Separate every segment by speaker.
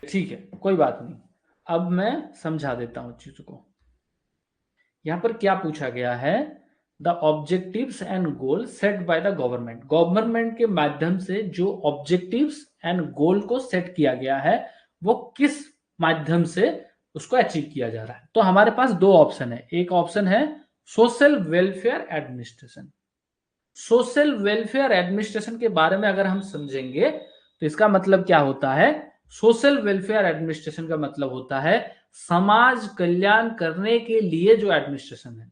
Speaker 1: ठीक है, कोई बात नहीं, अब मैं समझा देता हूं चीज को। यहां पर क्या पूछा गया है, the objectives and goal set by the government. Government के माध्यम से जो ऑब्जेक्टिव्स एंड गोल को सेट किया गया है वो किस माध्यम से उसको अचीव किया जा रहा है। तो हमारे पास दो ऑप्शन है, एक ऑप्शन है social welfare administration. Social welfare administration के बारे में अगर हम समझेंगे तो इसका मतलब क्या होता है, सोशल वेलफेयर एडमिनिस्ट्रेशन का मतलब होता है समाज कल्याण करने के लिए जो एडमिनिस्ट्रेशन है।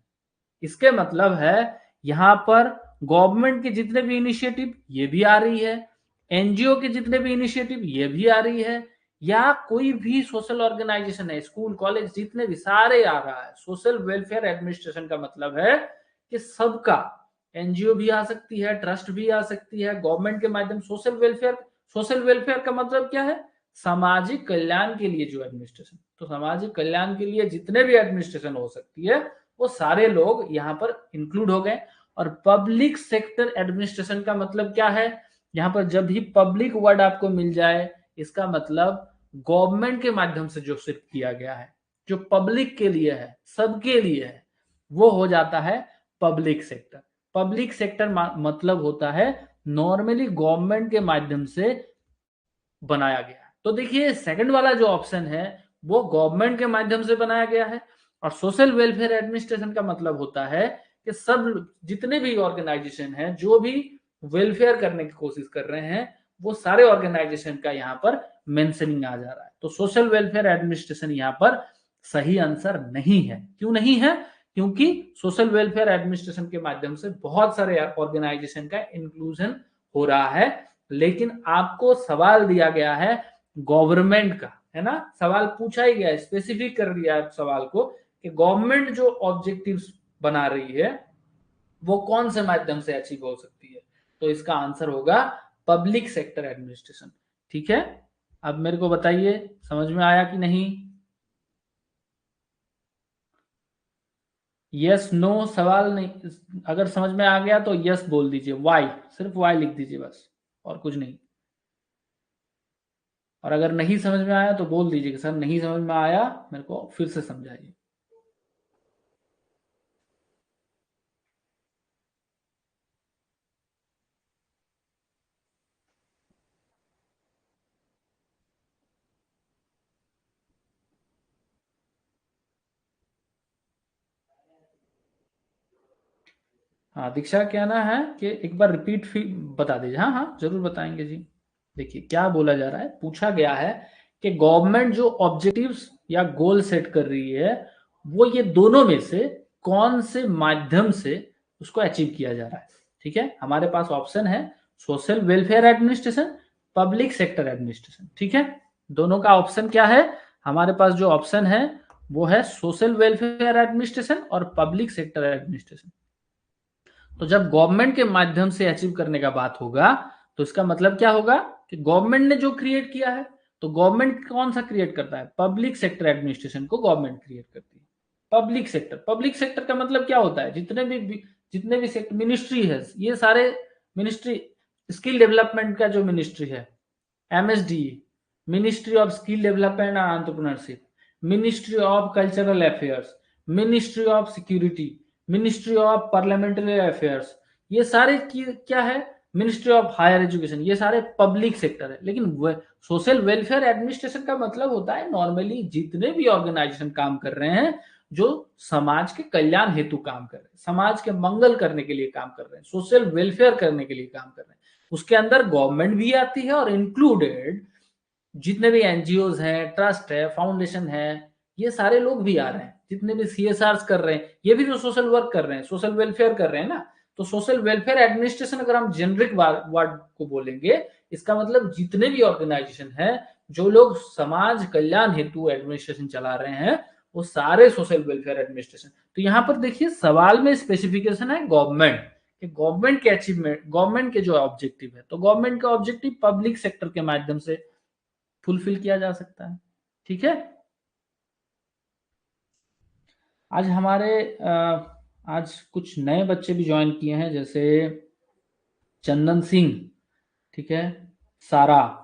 Speaker 1: इसके मतलब है यहां पर गवर्नमेंट के जितने भी इनिशिएटिव ये भी आ रही है, एनजीओ के जितने भी इनिशिएटिव ये भी आ रही है, या कोई भी सोशल ऑर्गेनाइजेशन है, स्कूल कॉलेज जितने भी सारे आ रहा है। सोशल वेलफेयर एडमिनिस्ट्रेशन का मतलब है कि सबका, एनजीओ भी आ सकती है, ट्रस्ट भी आ सकती है, गवर्नमेंट के माध्यम सोशल वेलफेयर। सोशल वेलफेयर का मतलब क्या है, सामाजिक कल्याण के लिए जो एडमिनिस्ट्रेशन। तो सामाजिक कल्याण के लिए जितने भी एडमिनिस्ट्रेशन हो सकती है वो सारे लोग यहाँ पर इंक्लूड हो गए। और पब्लिक सेक्टर एडमिनिस्ट्रेशन का मतलब क्या है, यहाँ पर जब भी पब्लिक वर्ड आपको मिल जाए इसका मतलब गवर्नमेंट के माध्यम से जो सिर्फ किया गया है, जो पब्लिक के लिए है, सबके लिए है, वो हो जाता है पब्लिक सेक्टर। पब्लिक सेक्टर मतलब होता है नॉर्मली गवर्नमेंट के माध्यम से बनाया गया है। तो देखिए सेकंड वाला जो ऑप्शन है वो गवर्नमेंट के माध्यम से बनाया गया है, और सोशल वेलफेयर एडमिनिस्ट्रेशन का मतलब होता है कि सब जितने भी ऑर्गेनाइजेशन हैं जो भी वेलफेयर करने की कोशिश कर रहे हैं वो सारे ऑर्गेनाइजेशन का यहाँ पर मेंशनिंग आ जा रहा है। तो सोशल वेलफेयर एडमिनिस्ट्रेशन यहाँ पर सही आंसर नहीं है। क्यों नहीं है, क्योंकि सोशल वेलफेयर एडमिनिस्ट्रेशन के माध्यम से बहुत सारे ऑर्गेनाइजेशन का इंक्लूजन हो रहा है, लेकिन आपको सवाल दिया गया है गवर्नमेंट का, है ना, सवाल पूछा ही गया है, स्पेसिफिक कर दिया है सवाल को कि गवर्नमेंट जो ऑब्जेक्टिव्स बना रही है वो कौन से माध्यम से अचीव हो सकती है। तो इसका आंसर होगा पब्लिक सेक्टर एडमिनिस्ट्रेशन। ठीक है, अब मेरे को बताइए समझ में आया कि नहीं। यस नो सवाल नहीं, अगर समझ में आ गया तो यस बोल दीजिए, वाई, सिर्फ वाई लिख दीजिए बस, और कुछ नहीं। और अगर नहीं समझ में आया तो बोल दीजिए कि सर नहीं समझ में आया, मेरे को फिर से समझाइए। हाँ दीक्षा, क्या ना है कि एक बार रिपीट बता दीजिए। हाँ हाँ जरूर बताएंगे जी। देखिए क्या बोला जा रहा है, पूछा गया है कि गवर्नमेंट जो ऑब्जेक्टिव्स या गोल सेट कर रही है वो ये दोनों में से कौन से माध्यम से उसको अचीव किया जा रहा है। ठीक है, हमारे पास ऑप्शन है social welfare administration, public sector administration. ठीक है, दोनों का ऑप्शन क्या है, हमारे पास जो ऑप्शन है वो है सोशल वेलफेयर एडमिनिस्ट्रेशन और पब्लिक सेक्टर एडमिनिस्ट्रेशन। तो जब गवर्नमेंट के माध्यम से अचीव करने का बात होगा तो इसका मतलब क्या होगा कि गवर्नमेंट ने जो क्रिएट किया है, तो गवर्नमेंट कौन सा क्रिएट करता है, पब्लिक सेक्टर एडमिनिस्ट्रेशन को गवर्नमेंट क्रिएट करती है। पब्लिक सेक्टर का मतलब क्या होता है, जितने भी सेक्टर मिनिस्ट्री है, ये सारे मिनिस्ट्री, स्किल डेवलपमेंट का जो मिनिस्ट्री है, MSD, ministry of skill development and entrepreneurship, ministry of cultural affairs, ministry of security, ministry of parliamentary affairs, ये सारे क्या है, मिनिस्ट्री ऑफ हायर एजुकेशन, ये सारे पब्लिक सेक्टर है। लेकिन सोशल वेलफेयर एडमिनिस्ट्रेशन का मतलब होता है नॉर्मली जितने भी ऑर्गेनाइजेशन काम कर रहे हैं जो समाज के कल्याण हेतु काम कर रहे हैं, समाज के मंगल करने के लिए काम कर रहे हैं, सोशल वेलफेयर करने के लिए काम कर रहे हैं, उसके अंदर गवर्नमेंट भी आती है और इंक्लूडेड जितने भी एनजीओ हैं, ट्रस्ट है, फाउंडेशन है, ये सारे लोग भी आ रहे हैं, जितने भी सीएसआर कर रहे हैं ये भी तो सोशल वर्क कर रहे हैं, सोशल वेलफेयर कर रहे हैं ना। तो सोशल वेलफेयर एडमिनिस्ट्रेशन अगर हम जेनरिक वर्ड को बोलेंगे, इसका मतलब जितने भी ऑर्गेनाइजेशन है जो लोग समाज कल्याण हेतु एडमिनिस्ट्रेशन चला रहे हैं वो सारे सोशल वेलफेयर एडमिनिस्ट्रेशन। तो यहाँ पर देखिए सवाल में स्पेसिफिकेशन है गवर्नमेंट, कि गवर्नमेंट के अचीवमेंट, गवर्नमेंट के जो ऑब्जेक्टिव है, तो गवर्नमेंट का ऑब्जेक्टिव पब्लिक सेक्टर के माध्यम से फुलफिल किया जा सकता है। ठीक है, आज हमारे आज कुछ नए बच्चे भी ज्वाइन किए हैं, जैसे चंदन सिंह, ठीक है, सारा,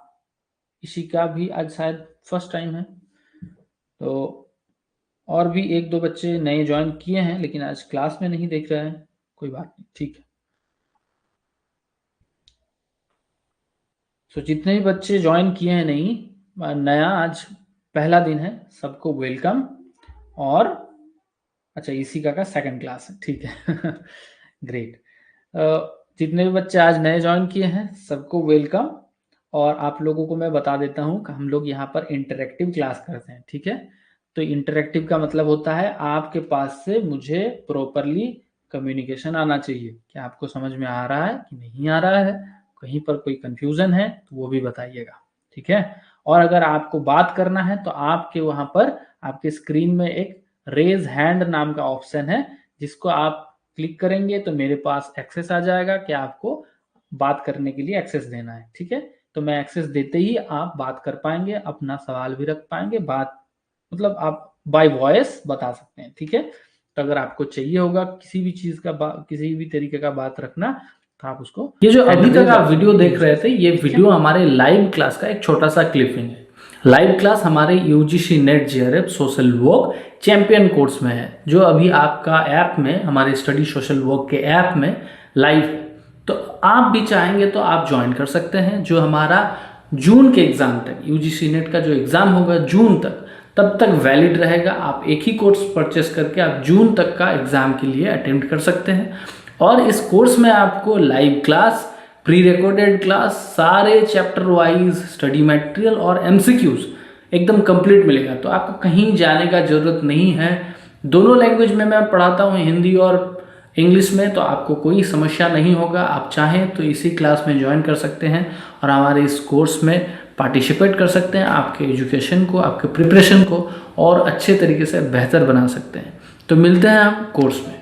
Speaker 1: इसी का भी आज शायद फर्स्ट टाइम है। तो और भी एक दो बच्चे नए ज्वाइन किए हैं लेकिन आज क्लास में नहीं देख रहे हैं, कोई बात नहीं, ठीक है। तो जितने भी बच्चे ज्वाइन किए हैं नहीं नया, आज पहला दिन है, सबको वेलकम। और अच्छा इसी का सेकंड क्लास है, ठीक है ग्रेट। जितने भी बच्चे आज नए ज्वाइन किए हैं सबको वेलकम। और आप लोगों को मैं बता देता हूँ कि हम लोग यहाँ पर इंटरेक्टिव क्लास करते हैं, ठीक है। तो इंटरेक्टिव का मतलब होता है आपके पास से मुझे प्रॉपरली कम्युनिकेशन आना चाहिए, कि आपको समझ में आ रहा है कि नहीं आ रहा है, कहीं पर कोई कंफ्यूजन है तो वो भी बताइएगा, ठीक है। और अगर आपको बात करना है तो आपके वहाँ पर आपके स्क्रीन में एक रेज हैंड नाम का ऑप्शन है, जिसको आप क्लिक करेंगे तो मेरे पास एक्सेस आ जाएगा कि आपको बात करने के लिए एक्सेस देना है, ठीक है। तो मैं एक्सेस देते ही आप बात कर पाएंगे, अपना सवाल भी रख पाएंगे, बात मतलब आप बाय वॉइस बता सकते हैं, ठीक है। तो अगर आपको चाहिए होगा किसी भी चीज का किसी भी तरीके का बात रखना तो आप उसको, ये जो अभी तक आप वीडियो देख रहे थे ये वीडियो हमारे लाइव क्लास का एक छोटा सा क्लिपिंग है। लाइव क्लास हमारे UGC net JRF social work champion course में है, जो अभी आपका ऐप में, हमारे स्टडी सोशल वर्क के ऐप में लाइव है। तो आप भी चाहेंगे तो आप ज्वाइन कर सकते हैं। जो हमारा जून के एग्जाम तक, यूजीसी नेट का जो एग्जाम होगा जून तक, तब तक वैलिड रहेगा। आप एक ही कोर्स परचेस करके आप जून तक का एग्जाम के लिए अटेम्प्ट कर सकते हैं। और इस कोर्स में आपको live class, pre recorded class, सारे चैप्टर वाइज स्टडी मटेरियल और एमसीक्यूज एकदम कंप्लीट मिलेगा। तो आपको कहीं जाने का जरूरत नहीं है। दोनों लैंग्वेज में मैं पढ़ाता हूँ, हिंदी और इंग्लिश में, तो आपको कोई समस्या नहीं होगा। आप चाहें तो इसी क्लास में ज्वाइन कर सकते हैं और हमारे इस कोर्स में पार्टिसिपेट कर सकते हैं। आपके एजुकेशन को, आपके प्रिपरेशन को और अच्छे तरीके से बेहतर बना सकते हैं। तो मिलते हैं हम कोर्स में।